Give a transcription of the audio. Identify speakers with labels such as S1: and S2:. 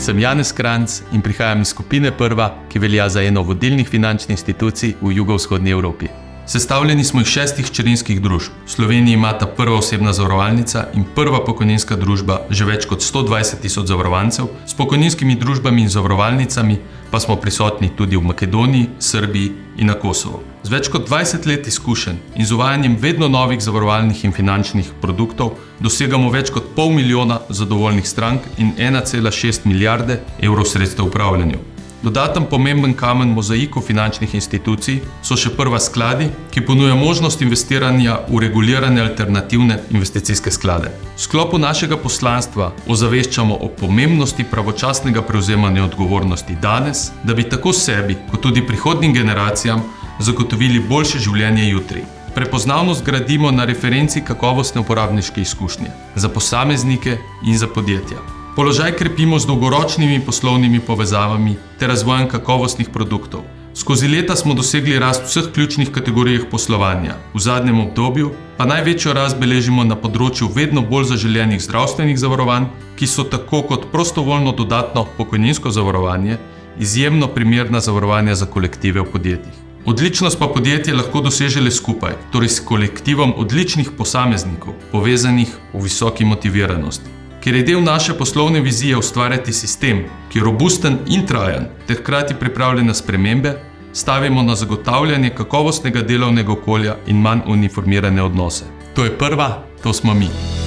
S1: Sem Janez Kranjc in prihajam iz skupine Prva, ki velja za eno vodilnih finančnih institucij v jugovzhodni Evropi. Sestavljeni smo iz 6 hčerinskih družb. V Sloveniji imata Prva osebna zavarovalnica in Prva pokojninska družba že več kot 120 tisoč zavarovancev, s pokojninskimi družbami in zavarovalnicami pa smo prisotni tudi v Makedoniji, Srbiji in na Kosovu. Z več kot 20 let izkušenj in z uvajanjem vedno novih zavarovalnih in finančnih produktov dosegamo več kot 500 000 zadovoljnih strank in 1,6 milijarde evrov sredstev v upravljanju. Dodaten pomemben kamen mozaiku finančnih institucij so še Prva skladi, ki ponuja možnost investiranja v regulirane alternativne investicijske sklade. V sklopu našega poslanstva ozaveščamo o pomembnosti pravočasnega prevzemanja odgovornosti danes, da bi tako sebi kot tudi prihodnjim generacijam zagotovili boljše življenje jutri. Prepoznavnost gradimo na referenci kakovostne uporabniške izkušnje za posameznike in za podjetja. Položaj krepimo z dolgoročnimi poslovnimi povezavami ter razvojem kakovostnih produktov. Skozi leta smo dosegli rast v vseh ključnih kategorijah poslovanja. V zadnjem obdobju pa največjo rast beležimo na področju vedno bolj zaželenih zdravstvenih zavarovanj, ki so tako kot prostovoljno dodatno pokojninsko zavarovanje izjemno primerna zavarovanja za kolektive v podjetjih. Odličnost pa podjetje lahko doseže le skupaj, torej s kolektivom odličnih posameznikov, povezanih v visoki motiviranosti. Ker je del naše poslovne vizije ustvarjati sistem, ki je robusten in trajen, ter hkrati pripravljen na spremembe, stavimo na zagotavljanje kakovostnega delovnega okolja in manj uniformirane odnose. To je Prva, to smo mi.